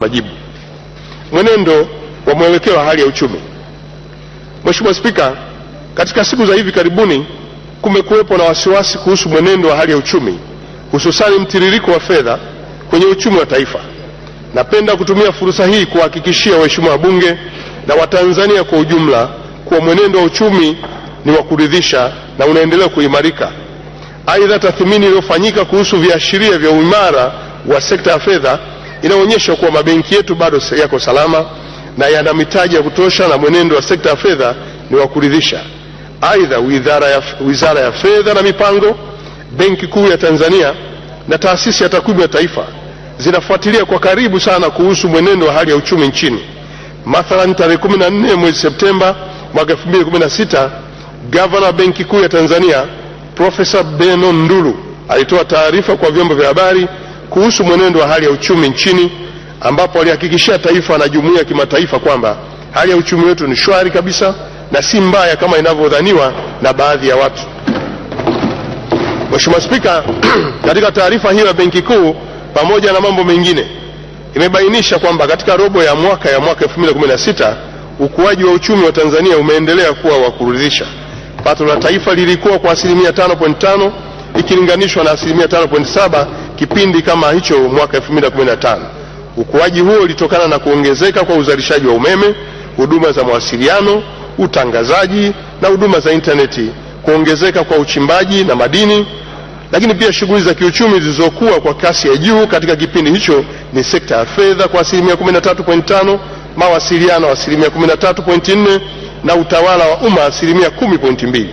Majibu. Mwenendo wa mwelekeo wa hali ya uchumi. Mheshimiwa Spika, katika siku za hivi karibuni kumekuwepo na wasiwasi kuhusu mwenendo wa hali ya uchumi, hususani mtiririko wa fedha kwenye uchumi wa taifa. Napenda kutumia fursa hii kuhakikishia waheshimiwa wabunge na Watanzania kwa ujumla kuwa mwenendo wa uchumi ni wa kuridhisha na unaendelea kuimarika. Aidha, tathmini iliyofanyika kuhusu viashiria vya uimara wa sekta ya fedha inaonyesha kuwa mabenki yetu bado yako salama na yana mitaji ya kutosha na mwenendo wa sekta ya fedha ni wa kuridhisha. Aidha, Wizara ya Fedha na Mipango, Benki Kuu ya Tanzania na Taasisi ya Takwimu ya Taifa zinafuatilia kwa karibu sana kuhusu mwenendo wa hali ya uchumi nchini. Mathalan, tarehe 14 mwezi Septemba mwaka 2016, Gavana wa Benki Kuu ya Tanzania Profesa Beno Ndulu alitoa taarifa kwa vyombo vya habari kuhusu mwenendo wa hali ya uchumi nchini, ambapo alihakikishia taifa na jumuiya ya kimataifa kwamba hali ya uchumi wetu ni shwari kabisa na si mbaya kama inavyodhaniwa na baadhi ya watu. Mheshimiwa Spika, katika taarifa hiyo ya Benki Kuu pamoja na mambo mengine imebainisha kwamba katika robo ya mwaka 2016 ukuaji wa uchumi wa Tanzania umeendelea kuwa wa kuridhisha. Pato la taifa lilikuwa kwa 5.5% ikilinganishwa na 5.7% kipindi kama hicho mwaka 2015. Ukuaji huo ulitokana na kuongezeka kwa uzalishaji wa umeme, huduma za mawasiliano, utangazaji na huduma za intaneti, kuongezeka kwa uchimbaji na madini, lakini pia shughuli za kiuchumi zilizokuwa kwa kasi ya juu katika kipindi hicho ni sekta ya fedha kwa 13.5%, mawasiliano 13.4% na utawala wa umma 10.2%.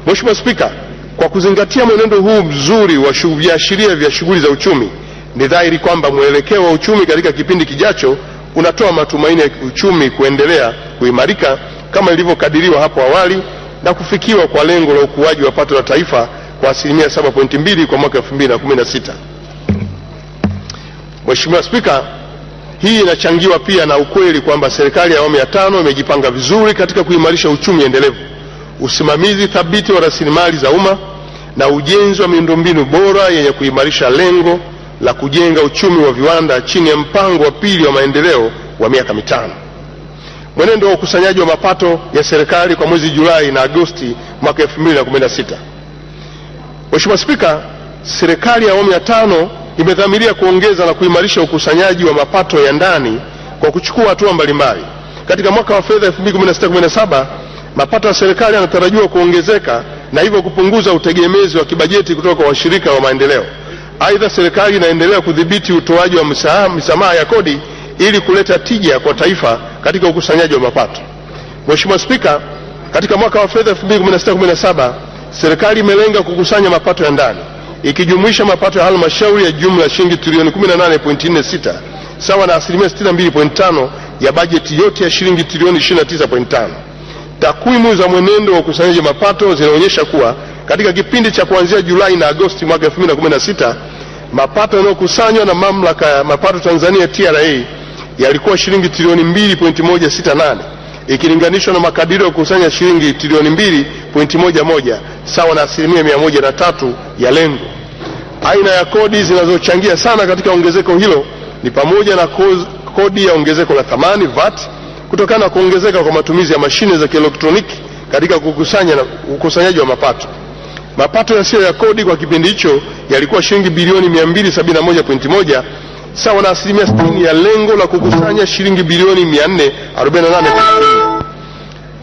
Mheshimiwa Spika, kwa kuzingatia mwenendo huu mzuri wa viashiria vya shughuli za uchumi, ni dhahiri kwamba mwelekeo wa uchumi katika kipindi kijacho unatoa matumaini ya uchumi kuendelea kuimarika kama ilivyokadiriwa hapo awali na kufikiwa kwa lengo la ukuaji wa pato la taifa kwa 7.2% kwa mwaka 2016. Mheshimiwa Spika, hii inachangiwa pia na ukweli kwamba serikali ya awamu ya 5 imejipanga vizuri katika kuimarisha uchumi endelevu, usimamizi thabiti wa rasilimali za umma na ujenzi wa miundombinu bora yenye kuimarisha lengo la kujenga uchumi wa viwanda chini ya mpango wa pili wa maendeleo wa miaka 5. Mwenendo wa ukusanyaji wa mapato ya serikali kwa mwezi Julai na Agosti mwaka 2016. Mheshimiwa Spika, serikali ya awamu ya 5 imedhamiria kuongeza na kuimarisha ukusanyaji wa mapato ya ndani kwa kuchukua hatua mbalimbali. Katika mwaka wa fedha 2016/17 mapato ya serikali yanatarajiwa kuongezeka na hivyo kupunguza utegemezi wa kibajeti kutoka kwa washirika wa maendeleo. Aidha, serikali inaendelea kudhibiti utoaji wa misamaha ya kodi ili kuleta tija kwa taifa katika ukusanyaji wa mapato. Mheshimiwa Spika, katika mwaka wa fedha 2016/17 serikali imelenga kukusanya mapato ya ndani ikijumuisha mapato ya halmashauri ya jumla shilingi trilioni 18.46 sawa na 62.5% ya bajeti yote ya shilingi trilioni 29.5. Takwimu za mwenendo wa ukusanyaji mapato zinaonyesha kuwa katika kipindi cha kuanzia Julai na Agosti mwaka 2016 mapato yanayokusanywa na mamlaka ya mapato Tanzania TRA yalikuwa shilingi trilioni 2.168 ikilinganishwa na makadirio ya kukusanya shilingi trilioni 2.11 sawa na 103% ya lengo. Aina ya kodi zinazochangia sana katika ongezeko hilo ni pamoja na kodi ya ongezeko la thamani VAT kutokana na kuongezeka kwa matumizi ya mashine za kielektroniki katika ukusanyaji wa mapato. Mapato yasiyo ya kodi kwa kipindi hicho yalikuwa shilingi bilioni 271.1 sawa na 60% ya lengo la kukusanya shilingi bilioni 448.4.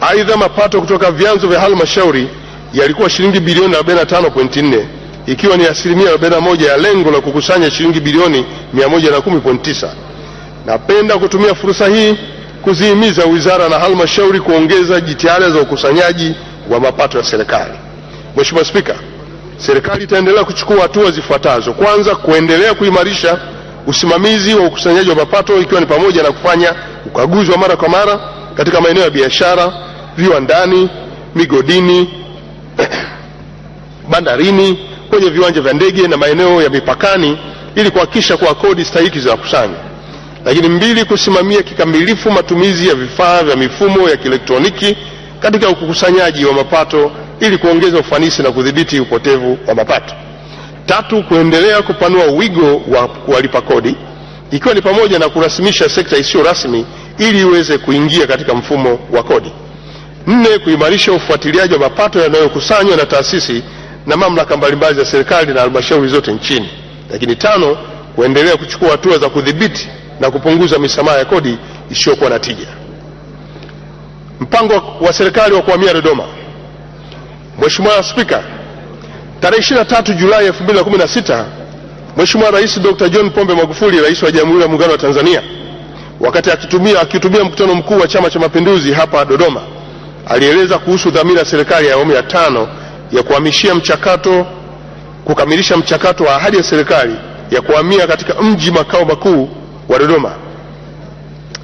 Aidha, mapato kutoka vyanzo vya halmashauri yalikuwa shilingi bilioni 45.4 ikiwa ni 41% ya lengo la kukusanya shilingi bilioni 110.9. Napenda kutumia fursa hii kuzihimiza wizara na halmashauri kuongeza jitihada za ukusanyaji wa mapato ya serikali. Mheshimiwa Spika, serikali itaendelea kuchukua hatua zifuatazo. Kwanza, kuendelea kuimarisha usimamizi wa ukusanyaji wa mapato ikiwa ni pamoja na kufanya ukaguzi wa mara kwa mara katika maeneo ya biashara, viwandani, migodini, bandarini, kwenye viwanja vya ndege na maeneo ya mipakani ili kuhakikisha kuwa kodi stahiki zinakusanywa. Lakini 2, kusimamia kikamilifu matumizi ya vifaa vya mifumo ya kielektroniki katika ukusanyaji wa mapato ili kuongeza ufanisi na kudhibiti upotevu wa mapato. 3, kuendelea kupanua wigo wa walipa kodi ikiwa ni pamoja na kurasimisha sekta isiyo rasmi ili iweze kuingia katika mfumo wa kodi. 4, kuimarisha ufuatiliaji wa mapato yanayokusanywa na taasisi na mamlaka mbalimbali za serikali na halmashauri zote nchini. Lakini 5, kuendelea kuchukua hatua za kudhibiti na kupunguza misamaha ya kodi isiyokuwa na tija. Mpango wa serikali wa kuhamia Dodoma. Mheshimiwa Spika, tarehe 23 Julai 2016, Mheshimiwa Rais Dr. John Pombe Magufuli, Rais wa Jamhuri ya Muungano wa Tanzania, wakati akitumia mkutano mkuu wa Chama cha Mapinduzi hapa Dodoma, alieleza kuhusu dhamira ya serikali ya awamu ya 5 ya kukamilisha mchakato wa ahadi ya serikali ya kuhamia katika mji makao makuu wa Dodoma.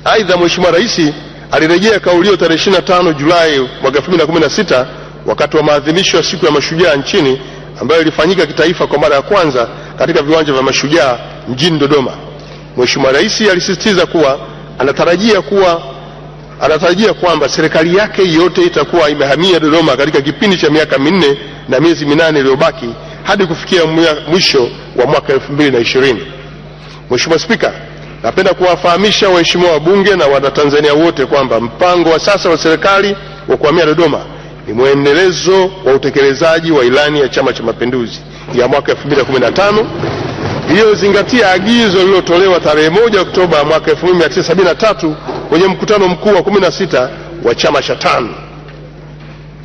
Aidha, Mheshimiwa Rais alirejea kauli hiyo tarehe 25 Julai mwaka 2016 wakati wa maadhimisho ya siku ya mashujaa nchini ambayo ilifanyika kitaifa kwa mara ya kwanza katika viwanja vya Mashujaa mjini Dodoma. Mheshimiwa Rais alisisitiza kuwa anatarajia kwamba serikali yake yote itakuwa imehamia Dodoma katika kipindi cha miaka 4 na miezi 8 iliyobaki hadi kufikia mwisho wa mwaka 2020. Mheshimiwa Spika, napenda kuwafahamisha waheshimiwa wabunge na Wanatanzania wote kwamba mpango wa sasa wa serikali wa kuhamia Dodoma ni mwendelezo wa utekelezaji wa ilani ya Chama cha Mapinduzi ya mwaka 2015 iliyozingatia agizo lililotolewa tarehe 1 Oktoba mwaka 1973 kwenye mkutano mkuu wa 16 wa chama cha TANU.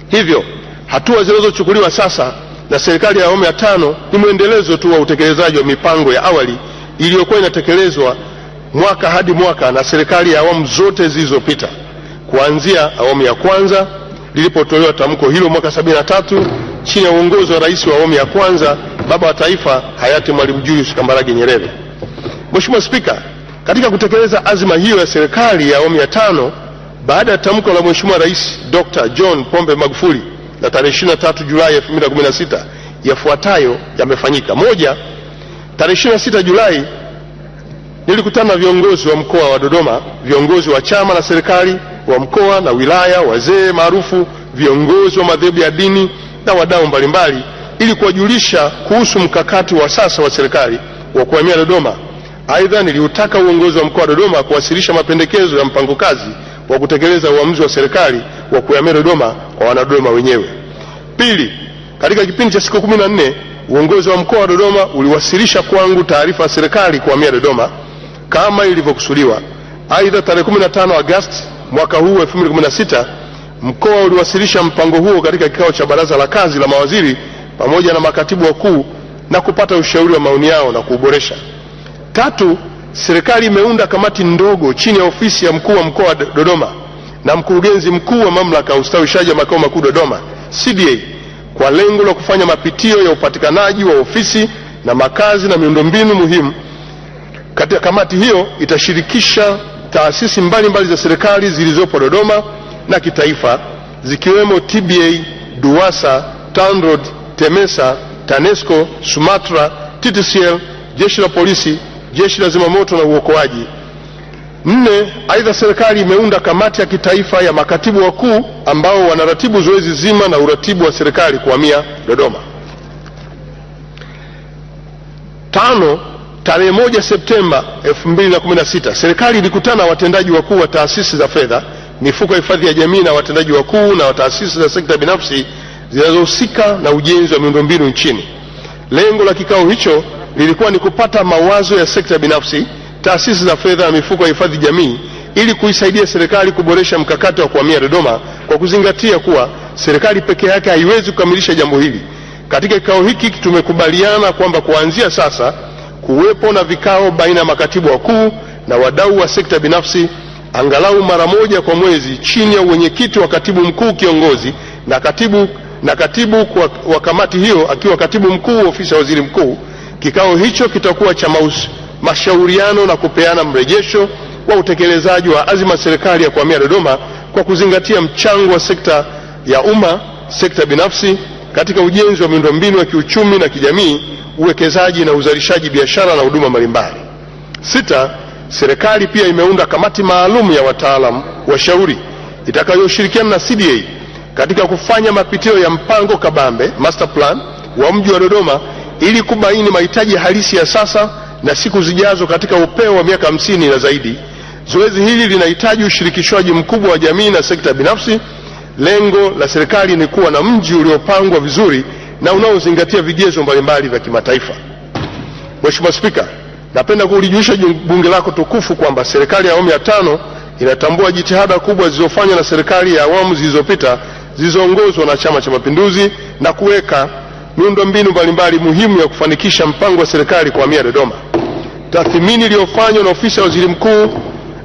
Hivyo, hatua zinazochukuliwa sasa na serikali ya awamu ya 5 ni mwendelezo tu wa utekelezaji wa mipango ya awali iliyokuwa inatekelezwa mwaka hadi mwaka na serikali ya awamu zote zilizopita, kuanzia awamu ya kwanza lilipotolewa tamko hilo mwaka 73 chini ya uongozi wa Rais wa awamu ya kwanza, baba wa taifa hayati Mwalimu Julius Kambarage Nyerere. Mheshimiwa Spika, katika kutekeleza azma hiyo ya serikali ya awamu ya 5, baada ya tamko la Mheshimiwa Rais Dr. John Pombe Magufuli la tarehe 23 Julai 2016, yafuatayo yamefanyika. 1, tarehe 26 Julai nilikutana na viongozi wa mkoa wa Dodoma, viongozi wa chama na serikali wa mkoa na wilaya, wazee maarufu, viongozi wa madhehebu ya dini na wadau mbalimbali ili kuwajulisha kuhusu mkakati wa sasa wa serikali wa kuhamia Dodoma. Aidha, niliutaka uongozi wa mkoa wa Dodoma kuwasilisha mapendekezo ya mpango kazi wa kutekeleza uamuzi wa serikali wa kuhamia Dodoma kwa wanadodoma wenyewe. 2, katika kipindi cha siku 14 uongozi wa mkoa wa Dodoma uliwasilisha kwangu taarifa ya serikali kuhamia Dodoma kama ilivyokusudiwa. Aidha, tarehe 15 Agosti mwaka huu 2016 mkoa uliwasilisha mpango huo katika kikao cha baraza la kazi la mawaziri pamoja na makatibu wakuu na kupata ushauri wa maoni yao na kuuboresha. 3, serikali imeunda kamati ndogo chini ya ofisi ya mkuu wa mkoa wa Dodoma na mkurugenzi mkuu wa mamlaka ya ustawishaji wa makao makuu Dodoma CDA kwa lengo la kufanya mapitio ya upatikanaji wa ofisi na makazi na miundombinu muhimu. Katika kamati hiyo itashirikisha taasisi mbalimbali za serikali zilizopo Dodoma na kitaifa zikiwemo TBA, DUWASA, TANROADS, TEMESA, TANESCO, SUMATRA, TTCL, Jeshi la Polisi, Jeshi la Zimamoto na Uokoaji. 4, aidha serikali imeunda kamati ya kitaifa ya makatibu wakuu ambao wanaratibu zoezi zima na uratibu wa serikali kuhamia Dodoma. 5, tarehe 1 Septemba 2016 serikali ilikutana na watendaji wakuu wa taasisi za fedha, mifuko ya hifadhi ya jamii na watendaji wakuu na taasisi za sekta binafsi zinazohusika na ujenzi wa miundombinu nchini. Lengo la kikao hicho lilikuwa ni kupata mawazo ya sekta binafsi, taasisi za fedha na mifuko ya hifadhi jamii ili kuisaidia serikali kuboresha mkakati wa kuhamia Dodoma kwa kuzingatia kuwa serikali peke yake haiwezi kukamilisha jambo hili. Katika kikao hiki tumekubaliana kwamba kuanzia sasa kuwepo na vikao baina ya makatibu wakuu na wadau wa sekta binafsi angalau mara moja kwa mwezi chini ya uwenyekiti wa katibu mkuu kiongozi na katibu wa kamati hiyo akiwa katibu mkuu wa ofisi ya waziri mkuu. Kikao hicho kitakuwa cha mashauriano na kupeana mrejesho wa utekelezaji wa azima serikali ya kuhamia Dodoma kwa kuzingatia mchango wa sekta ya umma, sekta binafsi katika ujenzi wa miundombinu ya kiuchumi na kijamii, uwekezaji na uzalishaji biashara na huduma mbalimbali. 6, serikali pia imeunda kamati maalum ya wataalamu washauri itakayoshirikiana na CDA katika kufanya mapitio ya mpango kabambe master plan wa mji wa Dodoma ili kubaini mahitaji halisi ya sasa na siku zijazo katika upeo wa miaka 50 na zaidi. Zoezi hili linahitaji ushirikishwaji mkubwa wa jamii na sekta binafsi. Lengo la serikali ni kuwa na mji uliopangwa vizuri na unaozingatia vigezo mbalimbali vya kimataifa. Mheshimiwa Spika, napenda kulijulisha bunge lako tukufu kwamba serikali ya awamu ya 5 inatambua jitihada kubwa zilizofanywa na serikali ya awamu zilizopita zilizoongozwa na Chama cha Mapinduzi na kuweka miundombinu mbalimbali muhimu ya kufanikisha mpango wa serikali kuhamia Dodoma. Tathmini iliyofanywa na ofisi ya Waziri Mkuu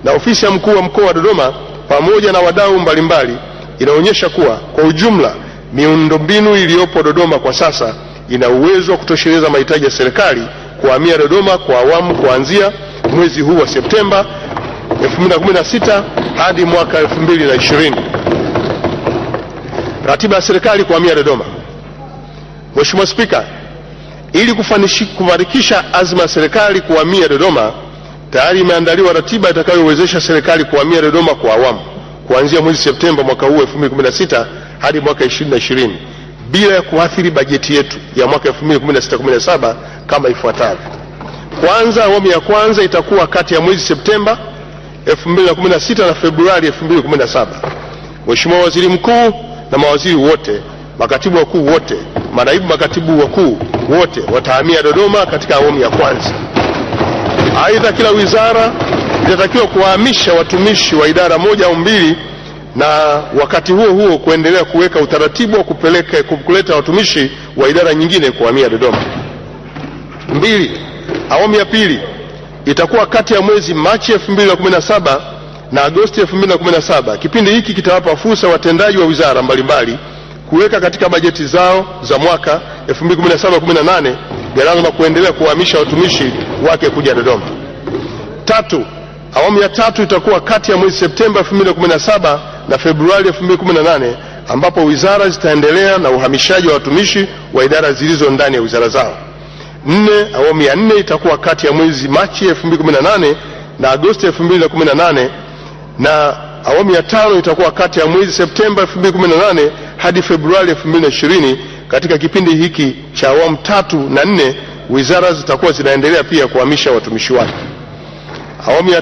na ofisi ya Mkuu wa Mkoa wa Dodoma pamoja na wadau mbalimbali inaonyesha kuwa kwa ujumla miundombinu iliyopo Dodoma kwa sasa ina uwezo wa kutosheleza mahitaji ya serikali kuhamia Dodoma kwa awamu kuanzia mwezi huu wa Septemba 2016 hadi mwaka 2020. Ratiba ya serikali kuhamia Dodoma. Mheshimiwa Spika, ili kufanikisha azma ya serikali kuhamia Dodoma, tayari imeandaliwa ratiba itakayowezesha serikali kuhamia Dodoma kwa awamu kuanzia mwezi Septemba mwaka huu 2016 hadi mwaka 2020 bila ya kuathiri bajeti yetu ya mwaka 2016-17 kama ifuatavyo. Kwanza, awamu ya kwanza itakuwa kati ya mwezi Septemba 2016 na Februari 2017. Mheshimiwa Waziri Mkuu na mawaziri wote, makatibu wakuu wote, manaibu makatibu wakuu wote watahamia Dodoma katika awamu ya kwanza. Aidha, kila wizara itatakiwa kuhamisha watumishi wa idara moja au mbili, na wakati huo huo kuendelea kuweka utaratibu wa kuleta watumishi wa idara nyingine kuhamia Dodoma. 2. Awamu ya pili itakuwa kati ya mwezi Machi 2017 na Agosti 2017. Kipindi hiki kitawapa fursa watendaji wa wizara mbalimbali kuweka katika bajeti zao za mwaka 2017-18 gharama na kuendelea kuhamisha watumishi wake kuja Dodoma. 3. Awamu ya 3 itakuwa kati ya mwezi Septemba 2017 na Februari 2018 ambapo wizara zitaendelea na uhamishaji wa watumishi wa idara zilizo ndani ya wizara zao. 4. Awamu ya 4 itakuwa kati ya mwezi Machi 2018 na Agosti 2018 na awamu ya 5 itakuwa kati ya mwezi Septemba 2018 hadi Februari 2020. Katika kipindi hiki cha awamu 3 na 4 wizara zitakuwa zinaendelea pia kuhamisha watumishi wake. Awamu ya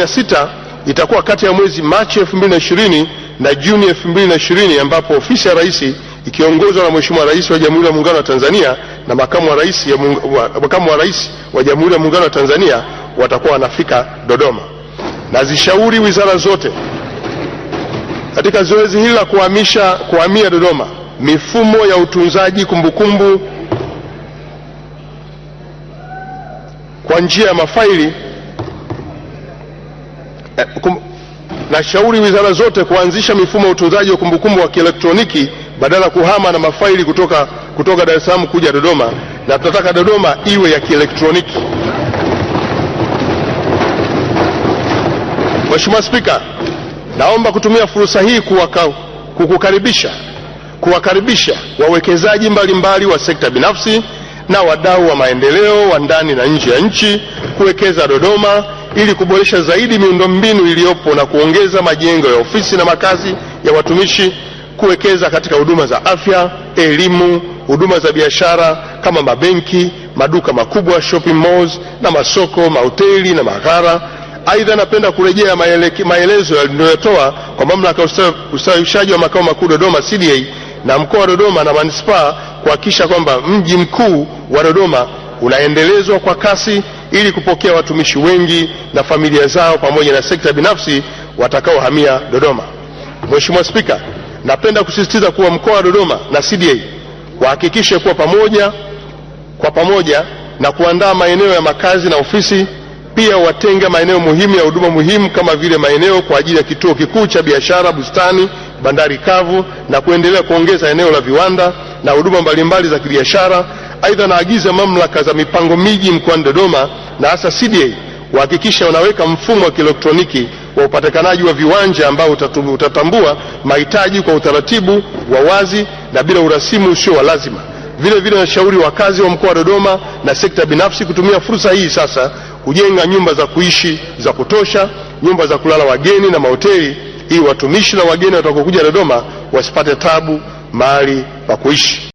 6 itakuwa kati ya mwezi Machi 2020 na Juni 2020 ambapo ofisi ya Rais ikiongozwa na Mheshimiwa Rais wa Jamhuri ya Muungano wa Tanzania na makamu wa Rais wa Jamhuri ya Muungano wa Tanzania watakuwa wanafika Dodoma. Nazishauri wizara zote katika zoezi hili la kuhamia Dodoma mifumo ya utunzaji kumbukumbu kwa njia ya mafaili. Nashauri wizara zote kuanzisha mifumo ya utunzaji wa kumbukumbu wa kielektroniki badala kuhama na mafaili kutoka Dar es Salaam kuja Dodoma, na tunataka Dodoma iwe ya kielektroniki. Mheshimiwa Spika, naomba kutumia fursa hii kuwakaribisha wawekezaji mbalimbali wa sekta binafsi na wadau wa maendeleo wa ndani na nje ya nchi kuwekeza Dodoma ili kuboresha zaidi miundombinu iliyopo na kuongeza majengo ya ofisi na makazi ya watumishi, kuwekeza katika huduma za afya, elimu, huduma za biashara kama mabenki, maduka makubwa, shopping malls na masoko, mahoteli na maghara. Aidha, napenda kurejea maelezo yaliyotoa kwa Mamlaka ya Ustawishaji wa Makao Makuu Dodoma CDA na mkoa wa Dodoma na manispaa kuhakikisha kwamba mji mkuu wa Dodoma unaendelezwa kwa kasi ili kupokea watumishi wengi na familia zao pamoja na sekta binafsi watakaohamia Dodoma. Mheshimiwa Spika, napenda kusisitiza kuwa mkoa wa Dodoma na CDA wahakikishe kuwa pamoja na kuandaa maeneo ya makazi na ofisi, pia watenga maeneo muhimu ya huduma muhimu kama vile maeneo kwa ajili ya kituo kikuu cha biashara, bustani, bandari kavu na kuendelea kuongeza eneo la viwanda na huduma mbalimbali za kibiashara. Aidha, naagiza mamlaka za mipango miji mkoani Dodoma na hasa CDA wahakikisha wanaweka mfumo wa kielektroniki wa upatikanaji wa viwanja ambao utatambua mahitaji kwa utaratibu wa wazi na bila urasimu usio wa lazima. Vile vile nashauri wakazi wa mkoa wa Dodoma na sekta binafsi kutumia fursa hii sasa kujenga nyumba za kuishi za kutosha, nyumba za kulala wageni na mahoteli ili watumishi na wageni watakaokuja Dodoma wasipate tabu mahali pa kuishi.